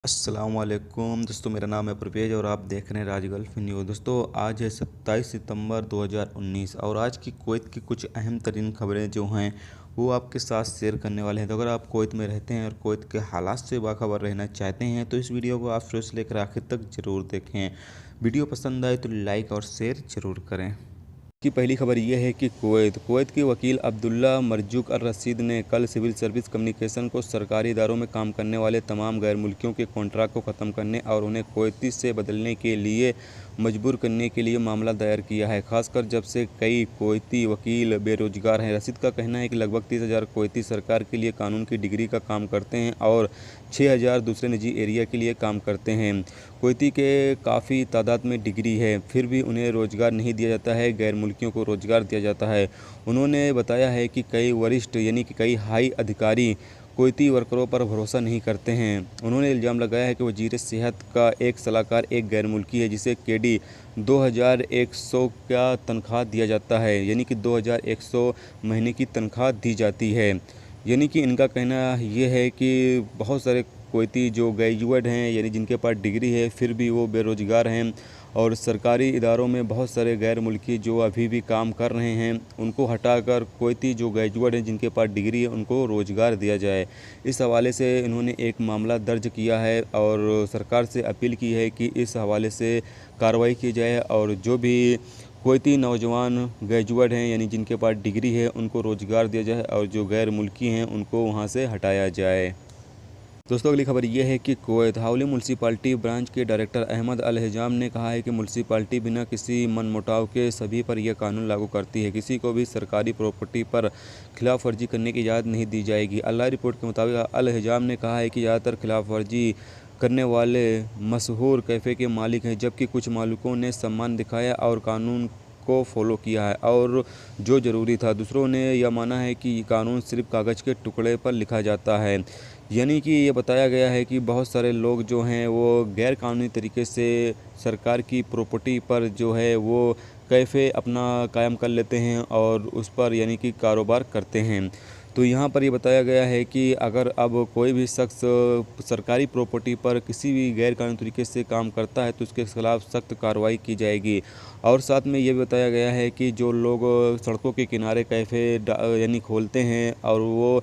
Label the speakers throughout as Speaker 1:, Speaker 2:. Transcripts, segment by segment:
Speaker 1: अस्सलामुअलैकुम दोस्तों, मेरा नाम है परवेज और आप देख रहे हैं राज गल्फ न्यूज़। दोस्तों, आज है 27 सितंबर 2019 और आज की कुवैत की कुछ अहम तरीन खबरें जो हैं वो आपके साथ शेयर करने वाले हैं। तो अगर आप कुवैत में रहते हैं और कुवैत के हालात से बाखबर रहना चाहते हैं तो इस वीडियो को आप शुरू से लेकर आखिर तक ज़रूर देखें। वीडियो पसंद आए तो लाइक और शेयर ज़रूर करें। की पहली खबर यह है कि कुवैत के वकील अब्दुल्ला मरजूक अल रशीद ने कल सिविल सर्विस कम्युनिकेशन को सरकारी इदारों में काम करने वाले तमाम गैर मुल्कियों के कॉन्ट्रैक्ट को ख़त्म करने और उन्हें कुवैती से बदलने के लिए मजबूर करने के लिए मामला दायर किया है, खासकर जब से कई कुवैती वकील बेरोजगार हैं। रशीद का कहना है कि लगभग 30,000 कुवैती सरकार के लिए कानून की डिग्री का काम करते हैं और 6,000 दूसरे निजी एरिया के लिए काम करते हैं। कुवैती के काफ़ी तादाद में डिग्री है, फिर भी उन्हें रोज़गार नहीं दिया जाता है, गैर मुल्कियों को रोज़गार दिया जाता है। उन्होंने बताया है कि कई वरिष्ठ यानी कि कई हाई अधिकारी कुवैती वर्करों पर भरोसा नहीं करते हैं। उन्होंने इल्ज़ाम लगाया है कि वज़ीर सेहत का एक सलाहकार एक गैर मुल्की है जिसे केडी 2100 का तनख्वाह दिया जाता है, यानी कि 2100 महीने की तनख्वाह दी जाती है। यानी कि इनका कहना यह है कि बहुत सारे कुवैती जो ग्रेजुएट हैं यानी जिनके पास डिग्री है फिर भी वो बेरोज़गार हैं और सरकारी इदारों में बहुत सारे गैर मुल्की जो अभी भी काम कर रहे हैं उनको हटाकर कुवैती जो ग्रेजुएट हैं जिनके पास डिग्री है उनको रोज़गार दिया जाए। इस हवाले से इन्होंने एक मामला दर्ज किया है और सरकार से अपील की है कि इस हवाले से कार्रवाई की जाए और जो भी कुवैती नौजवान ग्रेजुएट हैं यानी जिनके पास डिग्री है उनको रोज़गार दिया जाए और जो गैर मुल्की हैं उनको वहाँ से हटाया जाए। दोस्तों, अगली खबर यह है कि कुवैत हावली म्यूनसिपालिटी ब्रांच के डायरेक्टर अहमद अल हिजाम ने कहा है कि म्यूनसिपालिटी बिना किसी मनमुटाव के सभी पर यह कानून लागू करती है। किसी को भी सरकारी प्रॉपर्टी पर खिलाफ वर्जी करने की इजाज़त नहीं दी जाएगी। अल्लाह रिपोर्ट के मुताबिक अल हिजाम ने कहा है कि ज़्यादातर खिलाफ वर्जी करने वाले मशहूर कैफ़े के मालिक हैं, जबकि कुछ मालिकों ने सम्मान दिखाया और कानून को फॉलो किया है और जो ज़रूरी था। दूसरों ने यह माना है कि ये कानून सिर्फ कागज़ के टुकड़े पर लिखा जाता है। यानी कि ये बताया गया है कि बहुत सारे लोग जो हैं वो गैर कानूनी तरीके से सरकार की प्रॉपर्टी पर जो है वो कैफ़े अपना कायम कर लेते हैं और उस पर यानी कि कारोबार करते हैं। तो यहाँ पर ये बताया गया है कि अगर अब कोई भी शख्स सरकारी प्रॉपर्टी पर किसी भी गैर कानूनी तरीके से काम करता है तो उसके खिलाफ़ सख्त कार्रवाई की जाएगी। और साथ में ये भी बताया गया है कि जो लोग सड़कों के किनारे कैफ़े यानी खोलते हैं और वो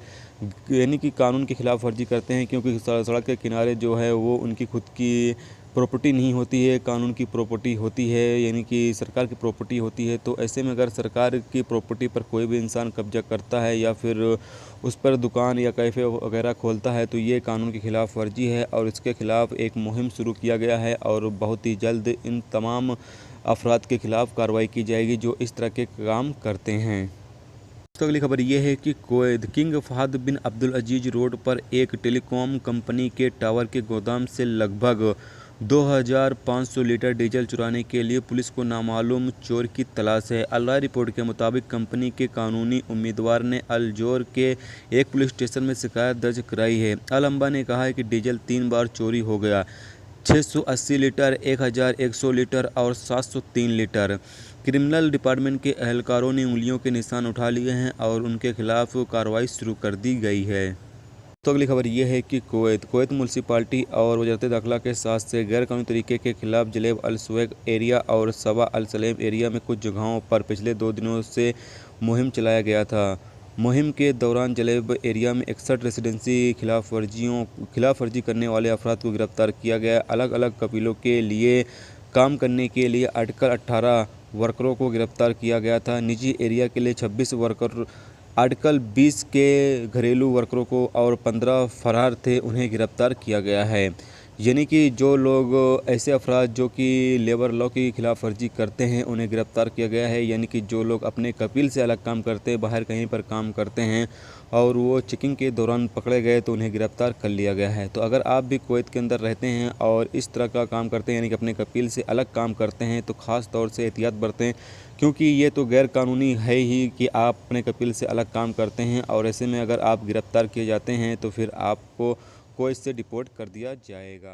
Speaker 1: यानी कि कानून की खिलाफ वर्जी करते हैं, क्योंकि सड़क के किनारे जो है वो उनकी खुद की प्रॉपर्टी नहीं होती है, कानून की प्रॉपर्टी होती है, यानी कि सरकार की प्रॉपर्टी होती है। तो ऐसे में अगर सरकार की प्रॉपर्टी पर कोई भी इंसान कब्जा करता है या फिर उस पर दुकान या कैफ़े वगैरह खोलता है तो ये कानून की खिलाफ वर्जी है और इसके खिलाफ़ एक मुहिम शुरू किया गया है और बहुत ही जल्द इन तमाम अफराद के खिलाफ़ कार्रवाई की जाएगी जो इस तरह के काम करते हैं। तो अगली खबर यह है कि कुवैत किंग फहद बिन अब्दुल अजीज़ रोड पर एक टेलीकॉम कंपनी के टावर के गोदाम से लगभग 2,500 लीटर डीजल चुराने के लिए पुलिस को नामालूम चोर की तलाश है। अल्लाह रिपोर्ट के मुताबिक कंपनी के कानूनी उम्मीदवार ने अल जोर के एक पुलिस स्टेशन में शिकायत दर्ज कराई है। अल अंबा ने कहा है कि डीजल 3 बार चोरी हो गया, 680 लीटर, 1,100 लीटर और 703 लीटर। क्रिमिनल डिपार्टमेंट के एहलकारों ने उंगलियों के निशान उठा लिए हैं और उनके खिलाफ कार्रवाई शुरू कर दी गई है। तो अगली खबर यह है कि कुवैत म्यूनसिपालिटी और वजारत दाखिला के साथ से गैर कानूनी तरीके के खिलाफ जलेब अल सुवैग एरिया और सबा अल सलेम एरिया में कुछ जगहों पर पिछले 2 दिनों से मुहिम चलाया गया था। मुहिम के दौरान जलेब एरिया में 61 रेसिडेंसी खिलाफ वर्जी करने वाले अफराद को गिरफ्तार किया गया। अलग अलग कबीलों के लिए काम करने के लिए आर्टिकल 18 वर्करों को गिरफ्तार किया गया था। निजी एरिया के लिए 26 वर्कर, आर्टिकल 20 के घरेलू वर्करों को और 15 फरार थे, उन्हें गिरफ्तार किया गया है। यानी कि जो लोग ऐसे अफराद जो कि लेबर लॉ की खिलाफ वर्जी करते हैं उन्हें गिरफ़्तार किया गया है। यानी कि जो लोग अपने कबील से अलग काम करते हैं, बाहर कहीं पर काम करते हैं और वो चेकिंग के दौरान पकड़े गए तो उन्हें गिरफ़्तार कर लिया गया है। तो अगर आप भी कुवैत के अंदर रहते हैं और इस तरह का काम करते हैं यानी कि अपने कबील से अलग काम करते हैं तो ख़ास तौर से एहतियात बरतें, क्योंकि ये तो गैर कानूनी है ही कि आप अपने कबील से अलग काम करते हैं और ऐसे में अगर आप गिरफ़्तार किए जाते हैं तो फिर आपको कुवैत से डिपोर्ट कर दिया जाएगा।